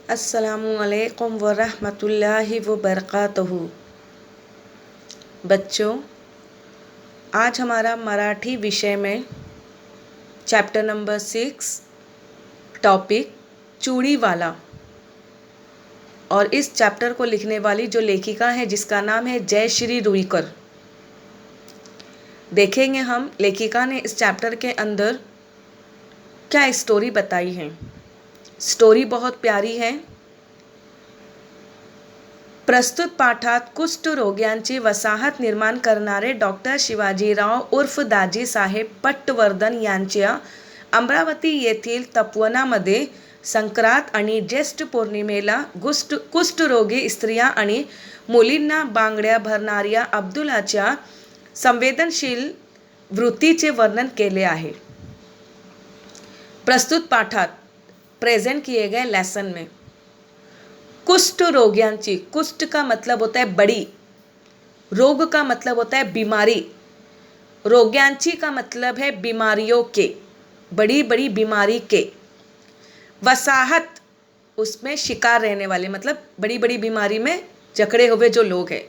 अस्सलामुअलैकुम वरहमतुल्लाहि वबरकातुहू। बच्चों, आज हमारा मराठी विषय में चैप्टर नंबर 6 टॉपिक चूड़ी वाला, और इस चैप्टर को लिखने वाली जो लेखिका है जिसका नाम है जयश्री रुईकर। देखेंगे हम लेखिका ने इस चैप्टर के अंदर क्या स्टोरी बताई है। स्टोरी बहुत प्यारी है। प्रस्तुत पाठात कुष्ठरोग्यांची वसाहत निर्माण करणारे डॉक्टर शिवाजीराव उर्फ दाजी साहेब पटवर्धन यांच्या अमरावती येथील तपोवनामध्ये संक्रांत आणि ज्येष्ठ पौर्णिमेला कुष्ठरोगी स्त्रिया आणि मुलींना बांगड्या भरणाऱ्या अब्दुलाच्या संवेदनशील वृत्तीचे वर्णन केले आहे। प्रस्तुत पाठात प्रेजेंट किए गए लेसन में कुष्ठ रोगियांची, कुष्ठ का मतलब होता है बड़ी, रोग का मतलब होता है बीमारी, रोग्यांची का मतलब है बीमारियों के, बड़ी बड़ी बीमारी के, वसाहत उसमें शिकार रहने वाले मतलब बड़ी बड़ी बीमारी में जकड़े हुए जो लोग हैं,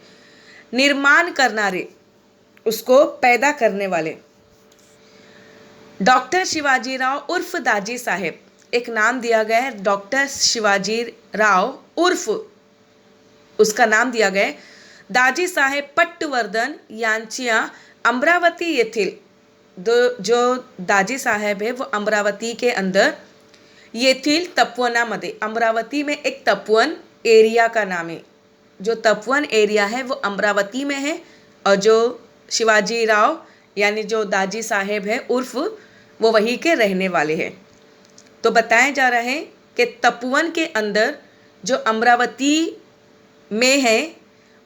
निर्माण करनारे उसको पैदा करने वाले। डॉक्टर शिवाजीराव उर्फ दाजी साहेब, एक नाम दिया गया है डॉक्टर शिवाजी राव उर्फ, उसका नाम दिया गया है दाजी साहेब पटवर्धन यांच्या अमरावती येथील, जो दाजी साहेब है वो अमरावती के अंदर येथील तपोवनामध्ये, अमरावती में एक तपोवन एरिया का नाम है, जो तपोवन एरिया है वो अमरावती में है, और जो शिवाजी राव यानी जो दाजी साहेब है उर्फ वो वहीं के रहने वाले हैं। तो बताया जा रहा है कि तपोवन के अंदर जो अमरावती में है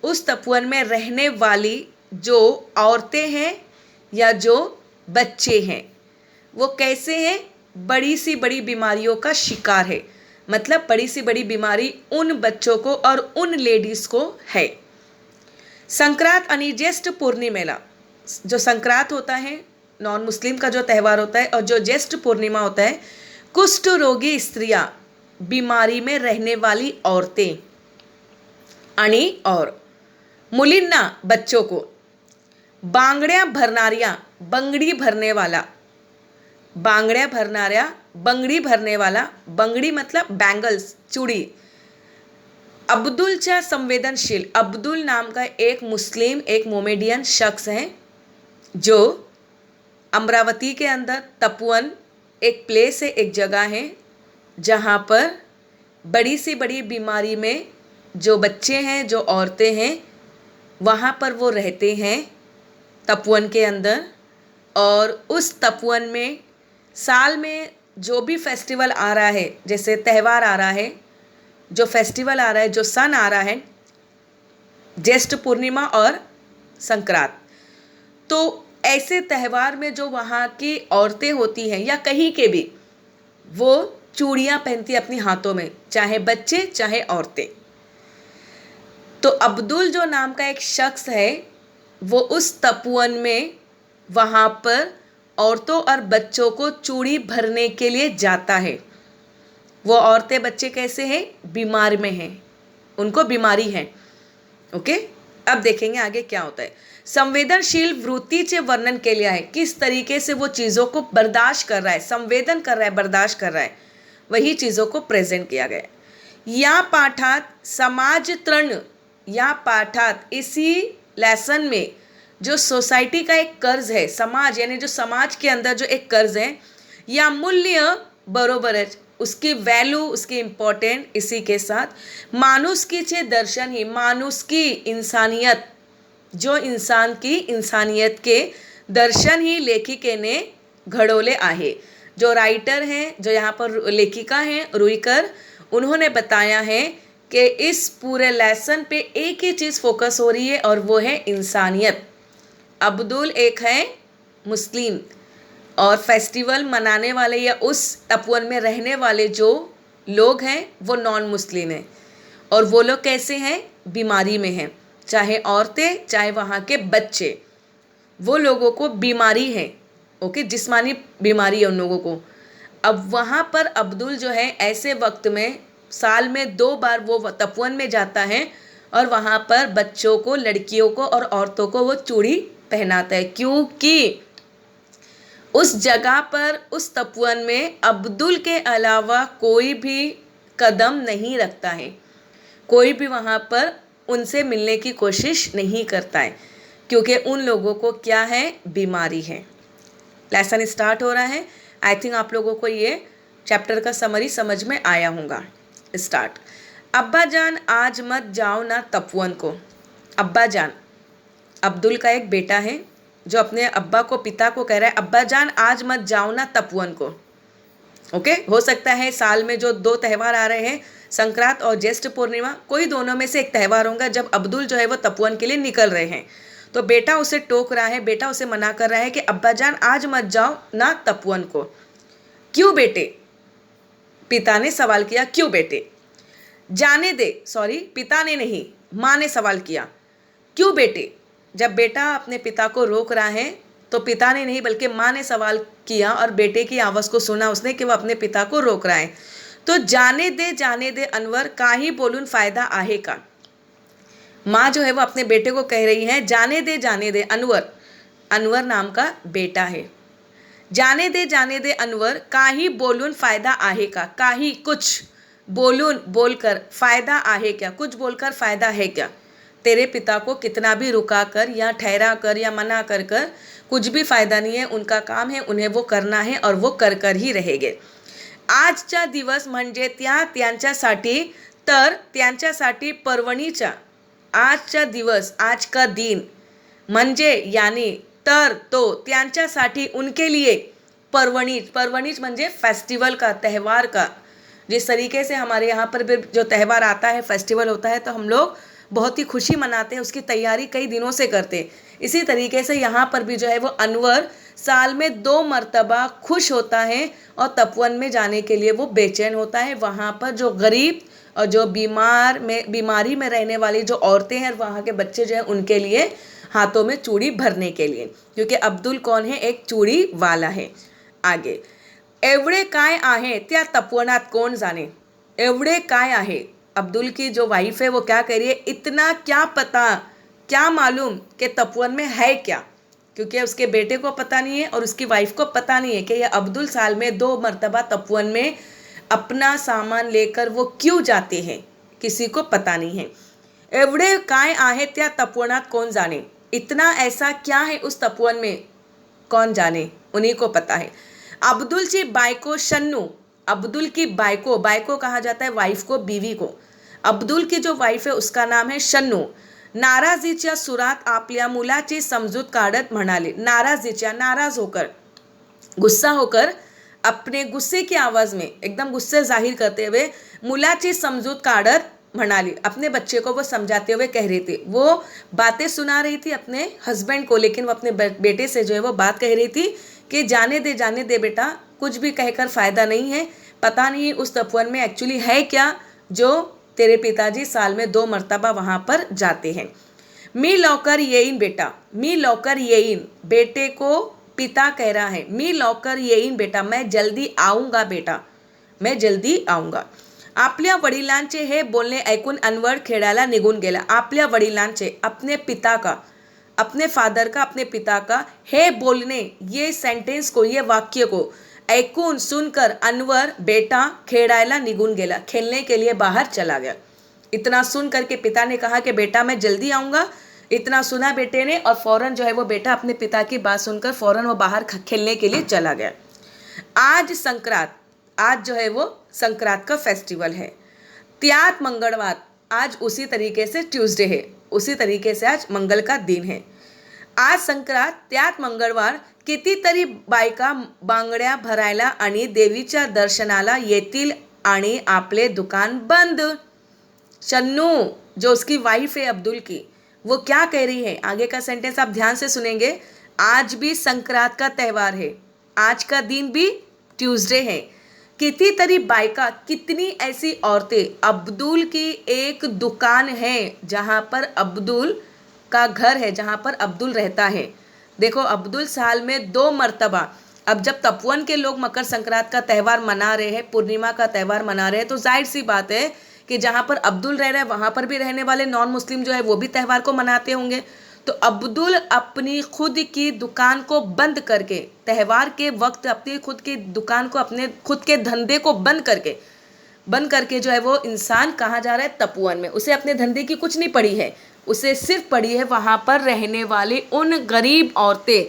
उस तपोवन में रहने वाली जो औरतें हैं या जो बच्चे हैं वो कैसे हैं, बड़ी सी बड़ी बीमारियों का शिकार है। मतलब बड़ी सी बड़ी बीमारी उन बच्चों को और उन लेडीज़ को है। संक्रांत आणि ज्येष्ठ पूर्णिमेला, जो संक्रांत होता है नॉन मुस्लिम का जो त्यौहार होता है, और जो ज्येष्ठ पूर्णिमा होता है, कुष्ठ रोगी स्त्रियां, बीमारी में रहने वाली औरतें, आणि और मुलींना, बच्चों को, बांगड्या भरनारिया, बंगड़ी भरने वाला, बांगड्या भरनारिया, बंगड़ी भरने वाला, बंगड़ी मतलब बैंगल्स, चूड़ी, अब्दुलच्या संवेदनशील, अब्दुल नाम का एक मुस्लिम, एक मोमेडियन शख्स है जो अमरावती के अंदर तपोवन एक प्लेस है, एक जगह है जहाँ पर बड़ी सी बड़ी बीमारी में जो बच्चे हैं, जो औरतें हैं, वहाँ पर वो रहते हैं तपोवन के अंदर। और उस तपोवन में साल में जो भी फेस्टिवल आ रहा है, जैसे त्यौहार आ रहा है, जो फेस्टिवल आ रहा है, जो सन आ रहा है, ज्येष्ठ पूर्णिमा और संक्रांत, तो ऐसे त्यौहार में जो वहाँ की औरतें होती हैं या कहीं के भी, वो चूड़ियाँ पहनती अपनी हाथों में, चाहे बच्चे चाहे औरतें। तो अब्दुल जो नाम का एक शख्स है वो उस तपोवन में वहाँ पर औरतों और बच्चों को चूड़ी भरने के लिए जाता है। वो औरतें बच्चे कैसे हैं, बीमार में हैं, उनको बीमारी है। ओके, अब देखेंगे आगे क्या होता है। संवेदनशील वृत्तीचे वर्णन के लिए है, किस तरीके से वो चीज़ों को बर्दाश्त कर रहा है, संवेदन कर रहा है, बर्दाश्त कर रहा है, वही चीज़ों को प्रेजेंट किया गया है। या पाठात समाज तृण, या पाठात इसी लेसन में जो सोसाइटी का एक कर्ज है, समाज यानी जो समाज के अंदर जो एक कर्ज है, या मूल्य बरोबर है, उसकी वैल्यू, उसकी इम्पोर्टेंट, इसी के साथ मानुष्कीचे दर्शन ही, मानुष की इंसानियत, जो इंसान की इंसानियत के दर्शन ही लेखिके ने घडवले आहे। जो राइटर हैं, जो यहाँ पर लेखिका हैं रुईकर, उन्होंने बताया है कि इस पूरे लेसन पे एक ही चीज़ फोकस हो रही है और वो है इंसानियत। अब्दुल एक है मुस्लिम, और फेस्टिवल मनाने वाले या उस तपोवन में रहने वाले जो लोग हैं वो नॉन मुस्लिम हैं, और वो लोग कैसे हैं, बीमारी में हैं, चाहे औरतें चाहे वहाँ के बच्चे, वो लोगों को बीमारी है। ओके, जिस्मानी बीमारी है उन लोगों को। अब वहाँ पर अब्दुल जो है ऐसे वक्त में साल में 2 बार वो तपोवन में जाता है और वहाँ पर बच्चों को, लड़कियों को और औरतों को वो चूड़ी पहनाता है, क्योंकि उस जगह पर, उस तपोवन में अब्दुल के अलावा कोई भी कदम नहीं रखता है, कोई भी वहाँ पर उनसे मिलने की कोशिश नहीं करता है, क्योंकि उन लोगों को क्या है, बीमारी है। लेसन स्टार्ट हो रहा है। आई थिंक आप लोगों को ये चैप्टर का समरी समझ में आया होगा। स्टार्ट। अब्बा जान आज मत जाओ ना तपोवन को। अब्बा जान, अब्दुल का एक बेटा है जो अपने अब्बा को, पिता को कह रहा है, अब्बा जान आज मत जाओ ना तपोवन को। ओके, हो सकता है साल में जो 2 त्यौहार आ रहे हैं, संक्रांत और ज्येष्ठ पूर्णिमा, कोई दोनों में से एक त्यौहार होगा जब अब्दुल जो है वो तपोवन के लिए निकल रहे हैं। तो बेटा उसे टोक रहा है, बेटा उसे मना कर रहा है कि अब्बा जान आज मत जाओ ना तपोवन को। क्यों बेटे? पिता ने सवाल किया, क्यों बेटे? जाने दे, सॉरी पिता ने नहीं, माँ ने सवाल किया, क्यों बेटे? जब बेटा अपने पिता को रोक रहा है तो पिता ने नहीं बल्कि माँ ने सवाल किया और बेटे की आवाज़ को सुना उसने कि वो अपने पिता को रोक रहा है। तो जाने दे अनवर, काही बोलून फ़ायदा आहे का। माँ जो है वो अपने बेटे को कह रही है, जाने दे अनवर, अनवर नाम का बेटा है, जाने दे अनवर, काही बोलून फ़ायदा आहे का। काही कुछ, बोलून बोलकर, फ़ायदा आहे क्या, कुछ बोलकर फ़ायदा है क्या। तेरे पिता को कितना भी रुका कर या ठहरा कर या मना कर कुछ भी फ़ायदा नहीं है, उनका काम है, उन्हें वो करना है और वो कर ही रहेंगे। आजचा दिवस म्हणजे त्यांच्यासाठी, तर त्यांच्यासाठी पर्वणीचा, आजचा दिवस, आज का दिन, म्हणजे यानी, तर तो, त्यांच्यासाठी उनके लिए, पर्वणीच, पर्वणीच म्हणजे फेस्टिवल का, त्यौहार का। जिस तरीके से हमारे यहाँ पर भी जो त्यौहार आता है, फेस्टिवल होता है, तो हम लोग बहुत ही खुशी मनाते हैं, उसकी तैयारी कई दिनों से करते हैं। इसी तरीके से यहाँ पर भी जो है वो अनवर साल में 2 मर्तबा खुश होता है और तपोवन में जाने के लिए वो बेचैन होता है। वहाँ पर जो गरीब और जो बीमारी में रहने वाली जो औरतें हैं, वहाँ के बच्चे जो हैं, उनके लिए हाथों में चूड़ी भरने के लिए, क्योंकि अब्दुल कौन है, एक चूड़ी वाला है। आगे, एवढे काय आहे त्या तपोवनात कोण जाने। एवढे काय आहे, अब्दुल की जो वाइफ है वो क्या कह रही है, इतना क्या पता, क्या मालूम कि तपोवन में है क्या, क्योंकि उसके बेटे को पता नहीं है और उसकी वाइफ को पता नहीं है कि यह अब्दुल साल में 2 मर्तबा तपोवन में अपना सामान लेकर वो क्यों जाते हैं, किसी को पता नहीं है। एवढे काय आहे त्या तपोवनात कोण जाने, इतना ऐसा क्या है उस तपोवन में, कौन जाने, उन्हीं को पता है। अब्दुलची बायको शन्नू, अब्दुल की बायको, बायको कहा जाता है वाइफ को, बीवी को। अब्दुल की जो वाइफ है उसका नाम है शन्नू। नाराजीच्या सुरात आपल्या मुलाची समजूत काढत म्हणाले, नाराजीच्या, नाराज होकर, गुस्सा होकर, अपने गुस्से की आवाज़ में एकदम गुस्से जाहिर करते हुए मुलाची समजूत काढत म्हणाली, अपने बच्चे को वो समझाते हुए कह रही थी। वो बातें सुना रही थी अपने हस्बैंड को, लेकिन वो अपने बेटे से जो है वो बात कह रही थी कि जाने दे बेटा, कुछ भी कहकर फ़ायदा नहीं है, पता नहीं उस तपोवन में एक्चुअली है क्या जो तेरे पिताजी साल में 2 मर्तबा वहाँ पर जाते हैं। मी लौकर येईन बेटा, मी लौकर येईन, बेटे को पिता कह रहा है, मी लौकर येईन बेटा, मैं जल्दी आऊँगा बेटा, मैं जल्दी आऊँगा। आपल्या वडिलांचे हे बोलणे ऐकून अनवर खेळायला निघून गेला। आपल्या वडिलांचे, अपने पिता का, अपने फादर का, अपने पिता का, हे बोलने, ये सेंटेंस को, ये वाक्य को ऐकून सुनकर अनवर बेटा खेड़ायला निगुन गेला, खेलने के लिए बाहर चला गया। इतना सुन करके पिता ने कहा कि बेटा मैं जल्दी आऊँगा, इतना सुना बेटे ने और फ़ौरन जो है वो बेटा अपने पिता की बात सुनकर फ़ौरन वो बाहर खेलने के लिए चला गया। आज संक्रांत, आज जो है वो संक्रांत का फेस्टिवल है। त्यात मंगलवार, आज उसी तरीके से ट्यूसडे है, उसी तरीके से आज मंगल का दिन है। आज संक्रांत, त्यात मंगळवार, कितीतरी बायका बांगड्या भरायला आणि देवीच्या दर्शनाला येतील आणि आपले दुकान बंद। शन्नू जो उसकी वाइफ है अब्दुल की, वो क्या कह रही है, आगे का सेंटेंस आप ध्यान से सुनेंगे। आज भी संक्रांत का त्यौहार है, आज का दिन भी ट्यूसडे है। कितीतरी बायका, कितनी ऐसी औरतें, अब्दुल की एक दुकान है जहाँ पर अब्दुल का घर है, जहाँ पर अब्दुल रहता है। देखो अब्दुल साल में 2 मर्तबा अब जब तपोवन के लोग मकर संक्रांत का त्यौहार मना रहे हैं, पूर्णिमा का त्यौहार मना रहे हैं, तो जाहिर सी बात है कि जहाँ पर अब्दुल रह रहा है वहाँ पर भी रहने वाले नॉन मुस्लिम जो है वो भी त्यौहार को मनाते होंगे। तो अब्दुल अपनी खुद की दुकान को बंद करके, त्यौहार के वक्त अपनी खुद की दुकान को, अपने खुद के धंधे को बंद करके जो है वो इंसान कहाँ जा रहा है, तपोवन में। उसे अपने धंधे की कुछ नहीं पड़ी है, उसे सिर्फ पड़ी है वहाँ पर रहने वाले उन गरीब औरतें,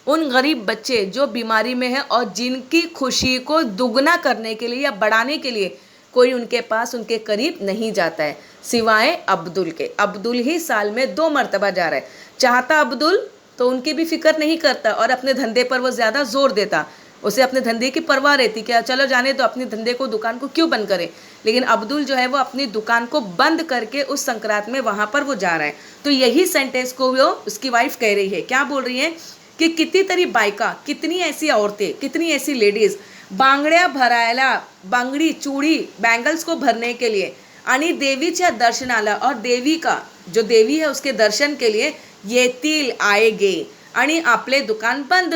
उन गरीब बच्चे जो बीमारी में हैं और जिनकी खुशी को दुगना करने के लिए या बढ़ाने के लिए कोई उनके पास, उनके करीब नहीं जाता है सिवाय अब्दुल के। अब्दुल ही साल में 2 मरतबा जा रहा है। चाहता अब्दुल तो उनकी भी फिक्र नहीं करता और अपने धंधे पर वो ज़्यादा जोर देता, उसे अपने धंधे की परवाह रहती कि चलो जाने तो अपने धंधे को, दुकान को क्यों बंद करे। लेकिन अब्दुल जो है वो अपनी दुकान को बंद करके उस संक्रांत में वहाँ पर वो जा रहा है। तो यही सेंटेंस को वो उसकी वाइफ कह रही है। क्या बोल रही है की कितीतरी बायका, कितनी ऐसी औरतें, कितनी ऐसी लेडीज बांगड्या भरायला, बांगडी, चूड़ी, बैंगल्स को भरने के लिए आणि देवीच्या दर्शनाला, और देवी का जो देवी है उसके दर्शन के लिए येतील, आएगे आणि आपले दुकान बंद,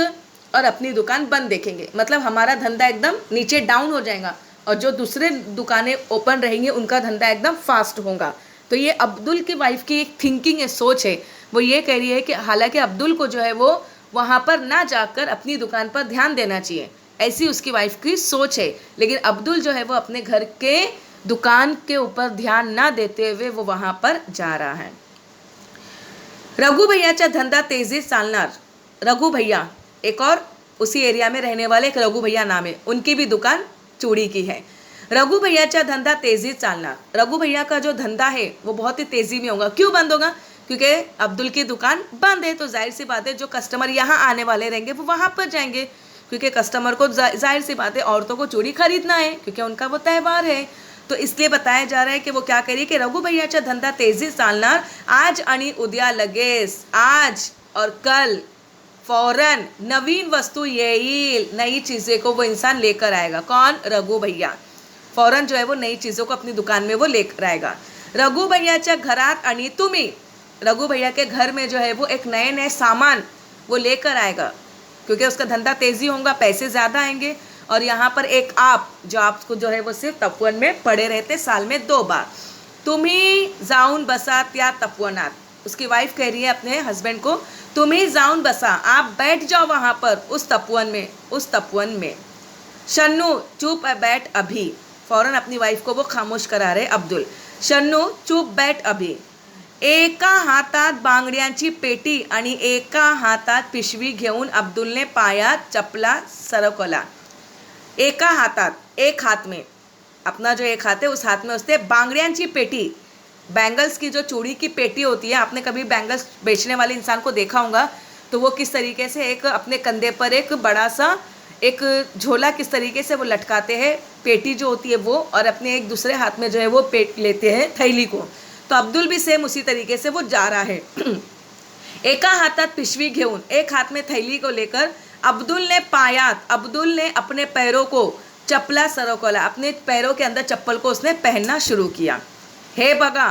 और अपनी दुकान बंद देखेंगे। मतलब हमारा धंधा एकदम नीचे डाउन हो जाएगा और जो दूसरे दुकानें ओपन रहेंगी उनका धंधा एकदम फास्ट होगा। तो ये अब्दुल की वाइफ की एक थिंकिंग है, सोच है। वो ये कह रही है कि हालांकि अब्दुल को जो है वो वहाँ पर ना जाकर अपनी दुकान पर ध्यान देना चाहिए, ऐसी उसकी वाइफ की सोच है। लेकिन अब्दुल जो है वो अपने घर के दुकान के ऊपर ध्यान ना देते हुए वो वहाँ पर जा रहा है। रघु भैयाचा धंदा तेजीत चालणार। रघु भैया एक और उसी एरिया में रहने वाले एक रघु भैया नाम है, उनकी भी दुकान चूड़ी की है। रघु भैयाचा धंदा तेजी चालना। रघु भैया का जो धंधा है वो बहुत ही तेजी में होगा। क्यों बंद होगा? क्योंकि अब्दुल की दुकान बंद है, तो जाहिर सी बात है जो कस्टमर यहाँ आने वाले रहेंगे वो वहाँ पर जाएंगे, क्योंकि कस्टमर को जाहिर सी बात है औरतों को चूड़ी खरीदना है क्योंकि उनका वो त्यौहार है। तो इसलिए बताया जा रहा है कि वो क्या करिए कि रघु भैयाचा धंदा तेजी चालणार, आज आणि उद्या लगेच, आज और कल फौरन नवीन वस्तू येईल, नई चीज़ें को वो इंसान लेकर आएगा। कौन? रघु भैया। फौरन जो है वो नई चीज़ों को अपनी दुकान में वो लेकर आएगा। रघु भैयाच्या घरात आणि तुम्ही, रघु भैया के घर में जो है वो एक नए नए सामान वो लेकर आएगा, क्योंकि उसका धंधा तेज़ी होगा, पैसे ज़्यादा आएंगे। और यहाँ पर एक आप, जो आपको जो है वो सिर्फ तपोवन में पड़े रहते साल में 2 बार। तुम्ही जाऊन बसा त्या तपोवनात। उसकी वाइफ कह रही है अपने हस्बैंड को, तुम्ही जाऊन बसा, आप बैठ जाओ वहाँ पर उस तपोवन में। शन्नू चुप बैठ अभी। फौरन अपनी वाइफ को वो खामोश करा रहे अब्दुल। शन्नू चुप बैठ अभी। एका हातात बांगड्यांची पेटी आणि एका हातात पिशवी घेऊन अब्दुलने पायात चपला सरकवला। एका हातात, एक हाथ में, अपना जो एक हाथ है उस हाथ में उसने बांगड्यांची पेटी, बैंगल्स की जो चूड़ी की पेटी होती है, आपने कभी बैंगल्स बेचने वाले इंसान को देखा होगा तो वो किस तरीके से एक अपने कंधे पर एक बड़ा सा एक झोला किस तरीके से वो लटकाते हैं, पेटी जो होती है वो, और अपने एक दूसरे हाथ में जो है वो पेट लेते हैं थैली को। तो अब्दुल भी सेम उसी तरीके से वो जा रहा है। एका हातात पिशवी घेऊन, एक हाथ में थैली को लेकर अब्दुल ने अपने पैरों को चपला सरकवला, अपने पैरों के अंदर चप्पल को उसने पहनना शुरू किया। हे बघा,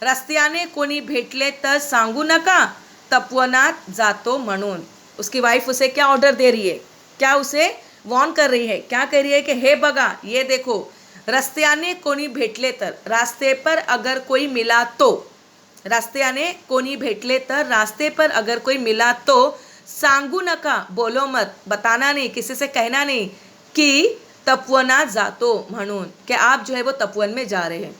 रस्त्याने कोणी भेटले तर सांगू नका, तपोवनात जातो म्हणून। उसकी वाइफ उसे क्या ऑर्डर दे रही है, क्या उसे वॉर्न कर रही है, क्या कह रही है कि हे बघा, ये देखो, रस्त्याने कोणी भेटले तर, रास्ते पर अगर कोई मिला तो, रस्त्याने कोणी भेटले तर, रास्ते पर अगर कोई मिला तो, सांगू नका, बोलो मत, बताना नहीं, किसी से कहना नहीं कि तपोवनात जातो म्हणून, कि आप जो है वो तपोवन में जा रहे हैं।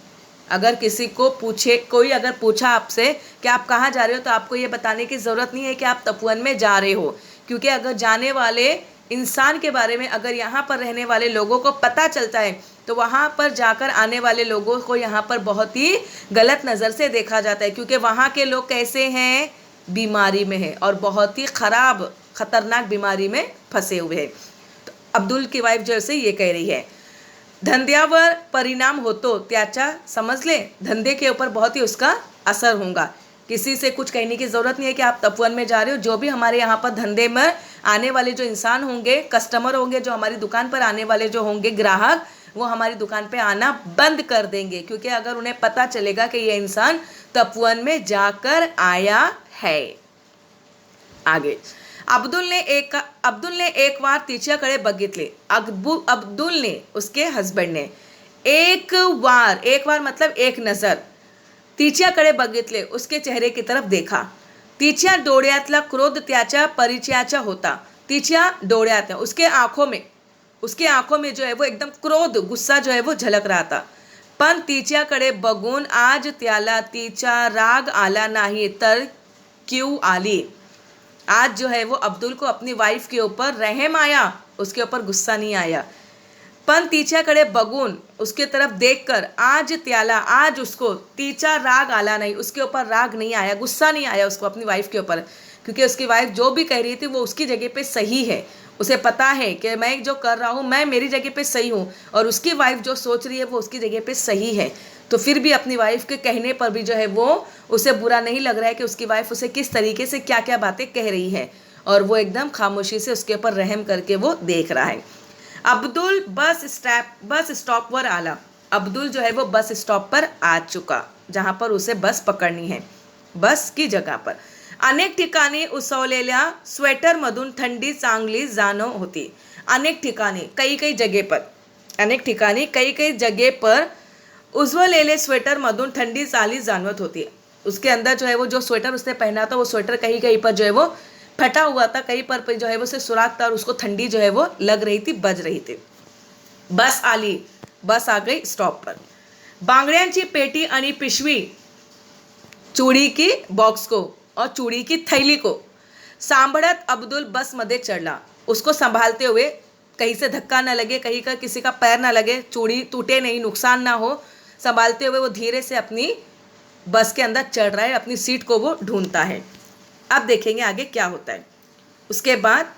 अगर किसी को पूछे, कोई अगर पूछा आपसे कि आप कहाँ जा रहे हो, तो आपको ये बताने की ज़रूरत नहीं है कि आप तपोवन में जा रहे हो, क्योंकि अगर जाने वाले इंसान के बारे में अगर यहाँ पर रहने वाले लोगों को पता चलता है तो वहाँ पर जाकर आने वाले लोगों को यहाँ पर बहुत ही गलत नज़र से देखा जाता है, क्योंकि वहाँ के लोग कैसे हैं, बीमारी में हैं और बहुत ही खतरनाक बीमारी में फंसे हुए हैं। तो अब्दुल की वाइफ जैसे ये कह रही है, धंद्यावर परिणाम होतो त्याचा, समझ ले, धंधे के ऊपर बहुत ही उसका असर होगा। किसी से कुछ कहने की ज़रूरत नहीं है कि आप तपोवन में जा रहे हो। जो भी हमारे यहाँ पर धंधे में आने वाले जो इंसान होंगे, कस्टमर होंगे, जो हमारी दुकान पर आने वाले जो होंगे ग्राहक, वो हमारी दुकान पे आना बंद कर देंगे, क्योंकि अगर उन्हें पता चलेगा कि ये इंसान तपोवन में जाकर आया है। आगे, अब्दुलने एक बार तिच्याकडे बघितले. अब्दुलने, उसके हस्बैंड ने एक बार मतलब एक नजर तिच्याकडे बघितले, उसके चेहरे की तरफ देखा. तिच्या डोळ्यातला क्रोध त्याच्या परिचयाचा होता. तिच्या डोळ्यात, उसके आंखों में जो है वो एकदम क्रोध, गुस्सा जो है वो झलक रहा था. पण तिच्याकडे बघून आज त्याला तिचा राग आला नाही तर क्यों आली. आज जो है वो अब्दुल को अपनी वाइफ के ऊपर रहम आया, उसके ऊपर गुस्सा नहीं आया. पण तिच्याकडे बघून, उसके तरफ देखकर आज उसको तिचा राग आला नहीं, उसके ऊपर राग नहीं आया, गुस्सा नहीं आया उसको अपनी वाइफ के ऊपर, क्योंकि उसकी वाइफ जो भी कह रही थी वो उसकी जगह पे सही है. उसे पता है कि मैं जो कर रहा हूँ मैं मेरी जगह पे सही हूँ और उसकी वाइफ जो सोच रही है वो उसकी जगह पे सही है. तो फिर भी अपनी वाइफ के कहने पर भी जो है वो उसे बुरा नहीं लग रहा है कि उसकी वाइफ उसे किस तरीके से क्या क्या बातें कह रही है, और वो एकदम खामोशी से उसके ऊपर रहम करके वो देख रहा है. अब्दुल बस स्टॉप पर आला. अब्दुल जो है वो बस स्टॉप पर आ चुका, जहाँ पर उसे बस पकड़नी है, बस की जगह पर. अनेक ठिकाणी उसवलेल्या स्वेटरमधून थंडी चांगली जाणव होती. अनेक ठिकाणी कई जगह पर उज्ज्वलेले स्वेटरमधून ठंडी चाली जाणवत होती. उसके अंदर जो है वो जो स्वेटर उसने पहना था वो स्वेटर कहीं पर जो है वो फटा हुआ था, कहीं पर जो है वो उसे सुराख था और उसको ठंडी जो है वो लग रही थी, बज रही थी. बस आली, बस आ गई स्टॉप पर. बांगड्यांची पेटी आणि पिशवी, चूड़ी की बॉक्स को और चूड़ी की थैली को सांभळत अब्दुल बस मध्ये चढ़ला. उसको संभालते हुए, कहीं से धक्का न लगे, कहीं का किसी का पैर न लगे, चूड़ी टूटे नहीं, नुकसान ना हो, संभालते हुए वो धीरे से अपनी बस के अंदर चढ़ रहा है, अपनी सीट को वो ढूंढता है. अब देखेंगे आगे क्या होता है. उसके बाद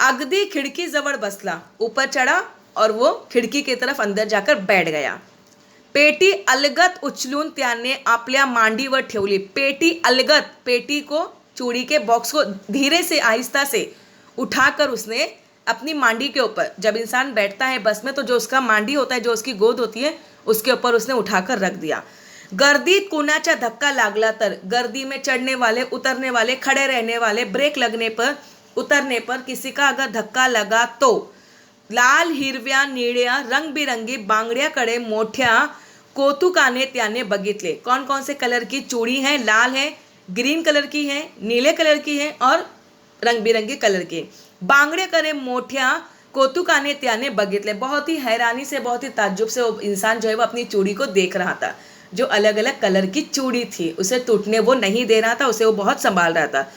अगदी खिड़की जवळ बसला, ऊपर चढ़ा और वो खिड़की की तरफ अंदर जाकर बैठ गया. पेटी अलगत उचलून त्याने आपल्या मांडीवर ठेवली. पेटी को, चूड़ी के बॉक्स को धीरे से, आहिस्ता से उठाकर उसने अपनी मांडी के ऊपर, जब इंसान बैठता है बस में तो जो उसका मांडी होता है, जो उसकी गोद होती है, उसके ऊपर उसने उठाकर रख दिया. गर्दीत कुणाचा धक्का लागला तर, गर्दी में चढ़ने वाले, उतरने वाले, खड़े रहने वाले, ब्रेक लगने पर, उतरने पर किसी का अगर धक्का लगा तो लाल, हिरव्या, निळ्या, रंगबिरंगी बांगड्याकडे मोठ्या कौतुकाने त्याने बघितले. कौन कौन से कलर की चूड़ी है? लाल है, ग्रीन कलर की है, नीले कलर की है और रंग बिरंगी कलर की. बांगड्याकडे मोठ्या कौतुकाने त्याने बघितले. बहुत ही हैरानी से, बहुत ही ताज्जुब से वो इंसान जो है वो अपनी चूड़ी को देख रहा था, जो अलग अलग कलर की चूड़ी थी. उसे टूटने वो नहीं दे रहा था, उसे वो बहुत संभाल रहा था.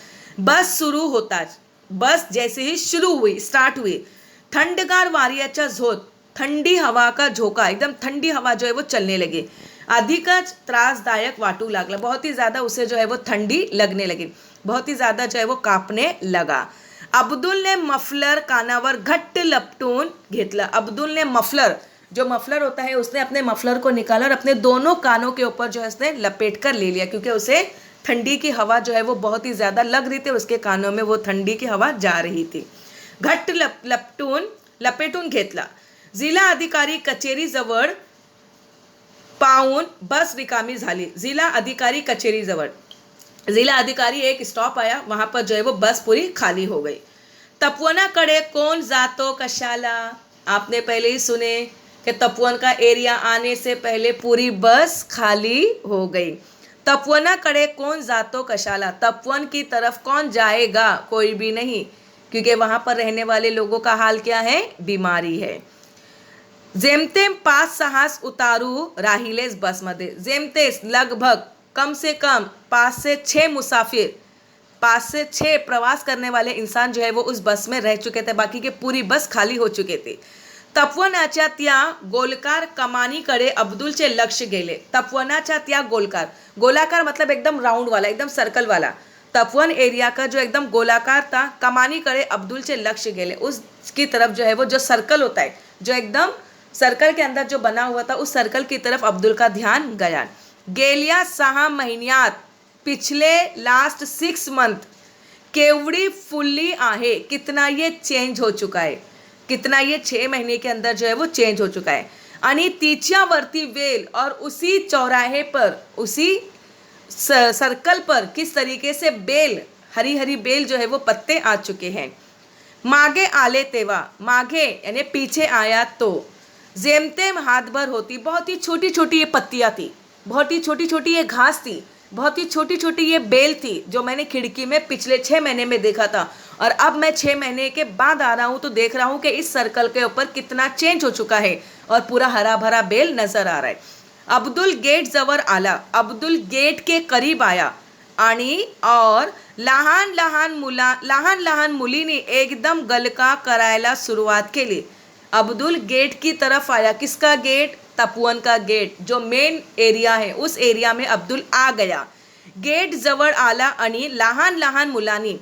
बस जैसे ही शुरू हुई, स्टार्ट हुई, थंडगार वाऱ्याचा झोत, ठंडी हवा का झोंका, एकदम ठंडी हवा जो है वो चलने लगी. अधिकच त्रासदायक वाटू लागला. बहुत ही ज़्यादा उसे जो है वो ठंडी लगने लगी, बहुत ही ज़्यादा जो है वो कांपने लगा. अब्दुल ने मफलर कानावर घट्ट लपटून घेतला. अब्दुल ने मफलर, जो मफलर होता है, उसने अपने मफलर को निकाला और अपने दोनों कानों के ऊपर जो है उसने लपेट कर ले लिया, क्योंकि उसे ठंडी की हवा जो है वो बहुत ही ज़्यादा लग रही थी. उसके कानों में वो ठंडी की हवा जा रही थी. घट्ट लपेटून घेतला. जिल्हा अधिकारी कचेरी जवळ पाहून बस रिकामी झाली. जिला अधिकारी एक स्टॉप आया, वहां पर जो है वो बस पूरी खाली हो गई. तपोवनाकडे कौन जातो कशाला. आपने पहले ही सुने कि तपोवन का एरिया आने से पहले पूरी बस खाली हो गई. तपोवनाकडे कौन जातो कशाला. तपोवन की तरफ कौन जाएगा, कोई भी नहीं, क्योंकि वहां पर रहने वाले लोगों का हाल क्या है, बीमारी है. जेमतेम 5-6 उतारू राहिलेच बसमध्ये. जेमतेस लगभग, कम से कम 5 से 6 मुसाफिर, 5 से 6 प्रवास करने वाले इंसान जो है वो उस बस में रह चुके थे. बाकी के पूरी बस खाली हो चुके थे. तपोवनाच्या त्या गोलकार कमानीकडे अब्दुलचे लक्ष गेले. तपोवनाच्या त्या गोलाकार मतलब एकदम राउंड वाला, एकदम सर्कल वाला. तपोवन एरिया का जो एकदम गोलाकार था, कमानीकडे अब्दुलचे लक्ष गेले. उसकी तरफ जो है वो जो सर्कल होता है, जो एकदम सर्कल के अंदर जो बना हुआ था, उस सर्कल की तरफ अब्दुल का ध्यान गया. गेल्या 6 महिन्यात, पिछले लास्ट 6 मंथ, केवड़ी फुल्ली आहे, कितना ये चेंज हो चुका है, कितना ये 6 महीने के अंदर जो है वो चेंज हो चुका है. आणि तिच्यावरती वेल, और उसी चौराहे पर, उसी सर्कल पर किस तरीके से बेल हरी हरी बेल जो है वो पत्ते आ चुके हैं। मागे आले तेवा, मागे यानी पीछे आया तो, जेमतेम हाथ भर होती, बहुत ही छोटी छोटी ये पत्तियाँ थी, बहुत ही छोटी छोटी ये घास थी, बहुत ही छोटी छोटी ये बेल थी जो मैंने खिड़की में पिछले 6 महीने में देखा था। और अब मैं 6 महीने के बाद आ रहा हूँ तो देख रहा हूँ कि इस सर्कल के ऊपर कितना चेंज हो चुका है और पूरा हरा भरा बेल नजर आ रहा है। अब्दुल गेट जवळ आला, अब्दुल गेट के करीब आया आणि और लहान लहान मुलीने एकदम गलका करायला सुरुवात केली। अब्दुल गेट की तरफ आया, किसका गेट? तपोवन का गेट, जो मेन एरिया है उस एरिया में अब्दुल आ गया। गेट जवळ आला आणि लहान लहान मुलांनी,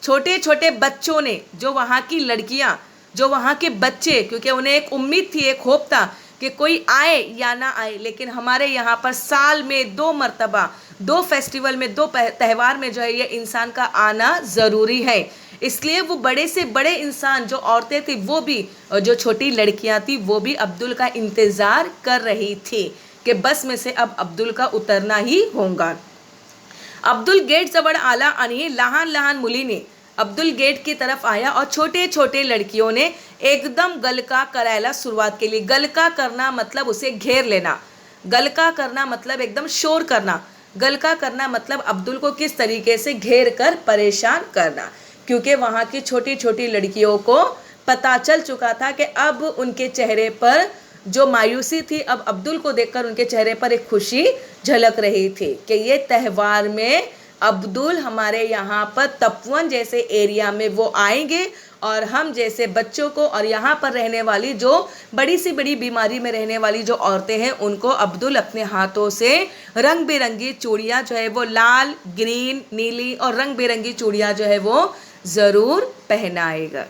छोटे छोटे बच्चों ने, जो वहाँ की लड़कियाँ, जो वहाँ के बच्चे, क्योंकि उन्हें एक उम्मीद थी, एक होप था कि कोई आए या ना आए, लेकिन हमारे यहाँ पर साल में 2 मरतबा, 2 फेस्टिवल में, 2 त्यौहार में जो है ये इंसान का आना ज़रूरी है। इसलिए वो बड़े से बड़े इंसान, जो औरतें थी वो भी, और जो छोटी लड़कियां थी वो भी अब्दुल का इंतज़ार कर रही थी कि बस में से अब अब्दुल का उतरना ही होगा। अब्दुल गेट जवळ आला आणि लहान लहान मुलीने, अब्दुल गेट की तरफ आया और छोटे छोटे लड़कियों ने एकदम गलका करायला सुरुवात केली। गलका करना मतलब उसे घेर लेना, गलका करना मतलब एकदम शोर करना, गलका करना मतलब अब्दुल को किस तरीके से घेर कर परेशान करना, क्योंकि वहाँ की छोटी छोटी लड़कियों को पता चल चुका था कि अब उनके चेहरे पर जो मायूसी थी, अब अब्दुल को देखकर उनके चेहरे पर एक खुशी झलक रही थी कि ये त्यौहार में अब्दुल हमारे यहाँ पर तपोवन जैसे एरिया में वो आएंगे और हम जैसे बच्चों को और यहाँ पर रहने वाली जो बड़ी सी बड़ी बीमारी में रहने वाली जो औरतें हैं उनको अब्दुल अपने हाथों से रंग बिरंगी चूड़ियाँ जो है वो लाल, ग्रीन, नीली और रंग बिरंगी चूड़ियाँ जो है वो ज़रूर पहनाएगा।